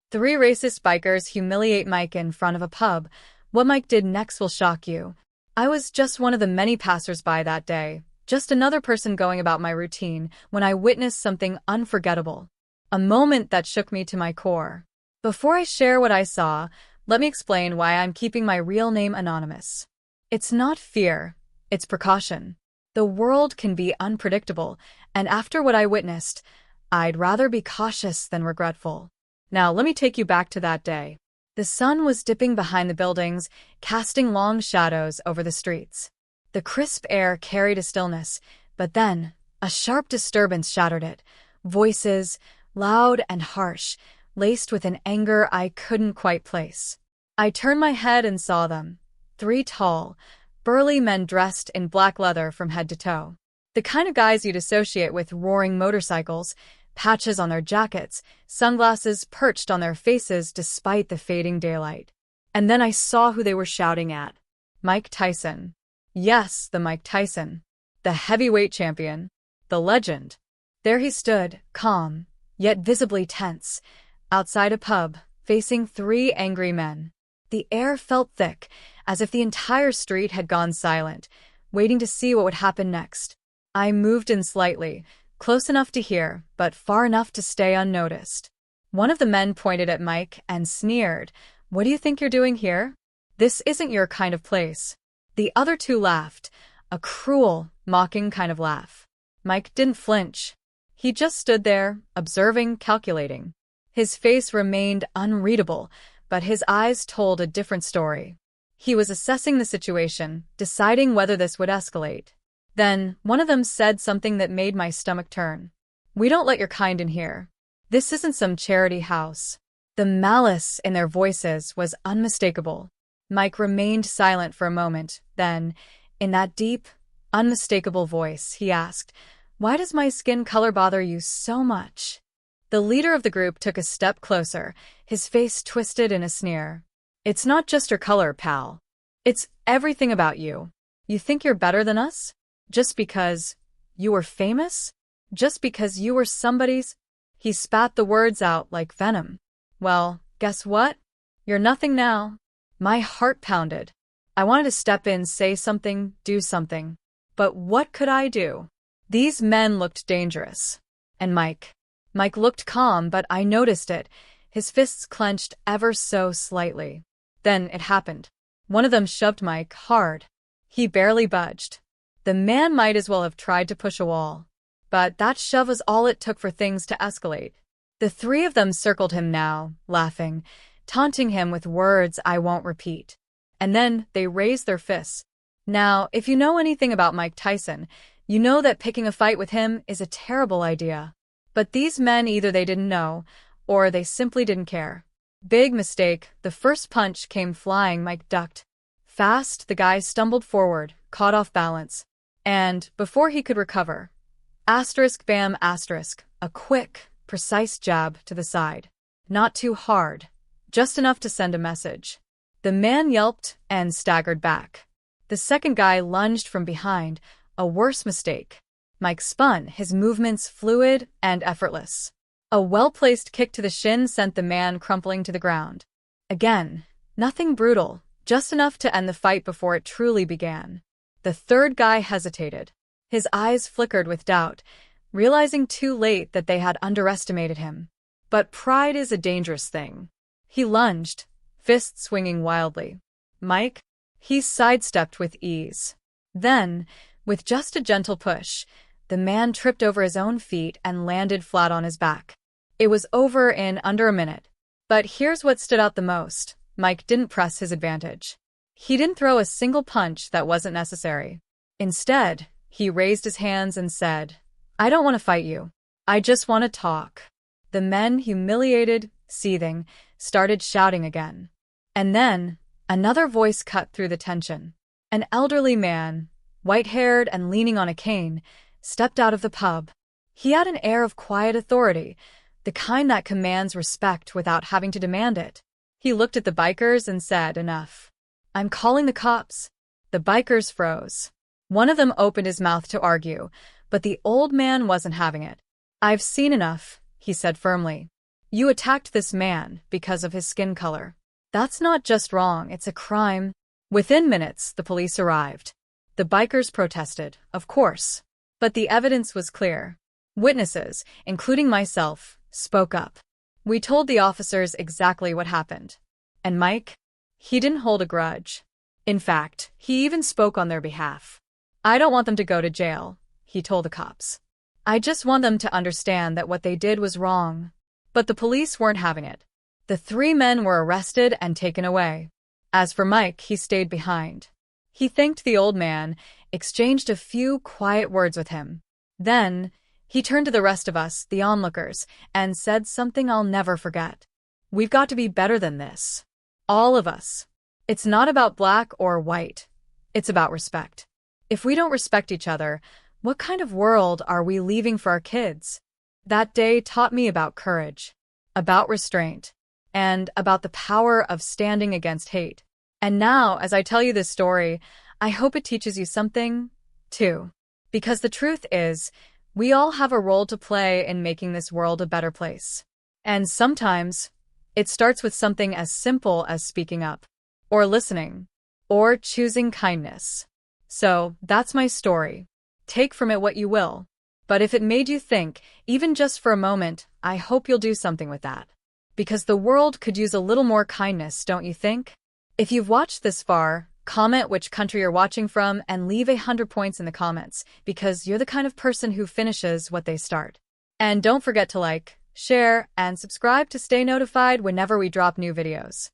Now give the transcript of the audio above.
Three racist bikers humiliate Mike in front of a pub. What Mike did next will shock you. I was just one of the many passers-by that day, just another person going about my routine, when I witnessed something unforgettable. A moment that shook me to my core. Before I share what I saw, let me explain why I'm keeping my real name anonymous. It's not fear, it's precaution. The world can be unpredictable, and after what I witnessed, I'd rather be cautious than regretful. Now, let me take you back to that day. The sun was dipping behind the buildings, casting long shadows over the streets. The crisp air carried a stillness, but then, a sharp disturbance shattered it. Voices, loud and harsh, laced with an anger I couldn't quite place. I turned my head and saw them. Three tall, burly men dressed in black leather from head to toe. The kind of guys you'd associate with roaring motorcycles, patches on their jackets, sunglasses perched on their faces despite the fading daylight. And then I saw who they were shouting at. Mike Tyson. Yes, the Mike Tyson. The heavyweight champion. The legend. There he stood, calm, yet visibly tense, outside a pub, facing three angry men. The air felt thick, as if the entire street had gone silent, waiting to see what would happen next. I moved in slightly, close enough to hear, but far enough to stay unnoticed. One of the men pointed at Mike and sneered, "What do you think you're doing here? This isn't your kind of place." The other two laughed, a cruel, mocking kind of laugh. Mike didn't flinch. He just stood there, observing, calculating. His face remained unreadable, but his eyes told a different story. He was assessing the situation, deciding whether this would escalate. Then, one of them said something that made my stomach turn. "We don't let your kind in here. This isn't some charity house." The malice in their voices was unmistakable. Mike remained silent for a moment, then, in that deep, unmistakable voice, he asked, "Why does my skin color bother you so much?" The leader of the group took a step closer, his face twisted in a sneer. "It's not just your color, pal. It's everything about you. You think you're better than us? Just because you were famous? Just because you were somebody's?" He spat the words out like venom. "Well, guess what? You're nothing now." My heart pounded. I wanted to step in, say something, do something. But what could I do? These men looked dangerous. And Mike looked calm, but I noticed it, his fists clenched ever so slightly. Then it happened. One of them shoved Mike hard. He barely budged. The man might as well have tried to push a wall. But that shove was all it took for things to escalate. The three of them circled him now, laughing, taunting him with words I won't repeat. And then they raised their fists. Now, if you know anything about Mike Tyson, you know that picking a fight with him is a terrible idea. But these men, either they didn't know, or they simply didn't care. Big mistake. The first punch came flying. Mike ducked. Fast, the guy stumbled forward, caught off balance. And, before he could recover, bam, a quick, precise jab to the side. Not too hard, just enough to send a message. The man yelped and staggered back. The second guy lunged from behind, a worse mistake. Mike spun, his movements fluid and effortless. A well-placed kick to the shin sent the man crumpling to the ground. Again, nothing brutal, just enough to end the fight before it truly began. The third guy hesitated. His eyes flickered with doubt, realizing too late that they had underestimated him. But pride is a dangerous thing. He lunged, fists swinging wildly. Mike? He sidestepped with ease. Then, with just a gentle push, the man tripped over his own feet and landed flat on his back. It was over in under a minute. But here's what stood out the most. Mike didn't press his advantage. He didn't throw a single punch that wasn't necessary. Instead, he raised his hands and said, "I don't want to fight you. I just want to talk." The men, humiliated, seething, started shouting again. And then, another voice cut through the tension. An elderly man, white-haired and leaning on a cane, stepped out of the pub. He had an air of quiet authority, the kind that commands respect without having to demand it. He looked at the bikers and said, "Enough. I'm calling the cops." The bikers froze. One of them opened his mouth to argue, but the old man wasn't having it. "I've seen enough," he said firmly. You attacked this man because of his skin color. That's not just wrong, it's a crime. Within minutes, the police arrived. The bikers protested, of course. But the evidence was clear. Witnesses, including myself, spoke up. We told the officers exactly what happened. And Mike? He didn't hold a grudge. In fact, he even spoke on their behalf. I don't want them to go to jail, he told the cops. I just want them to understand that what they did was wrong. But the police weren't having it. The three men were arrested and taken away. As for Mike, he stayed behind. He thanked the old man, exchanged a few quiet words with him. Then, he turned to the rest of us, the onlookers, and said something I'll never forget. We've got to be better than this. All of us. It's not about black or white. It's about respect. If we don't respect each other, what kind of world are we leaving for our kids? That day taught me about courage, about restraint, and about the power of standing against hate. And now, as I tell you this story, I hope it teaches you something, too. Because the truth is, we all have a role to play in making this world a better place. And sometimes, it starts with something as simple as speaking up, or listening, or choosing kindness. So, that's my story. Take from it what you will. But if it made you think, even just for a moment, I hope you'll do something with that. Because the world could use a little more kindness, don't you think? If you've watched this far, comment which country you're watching from and leave 100 points in the comments, because you're the kind of person who finishes what they start. And don't forget to like, share, and subscribe to stay notified whenever we drop new videos.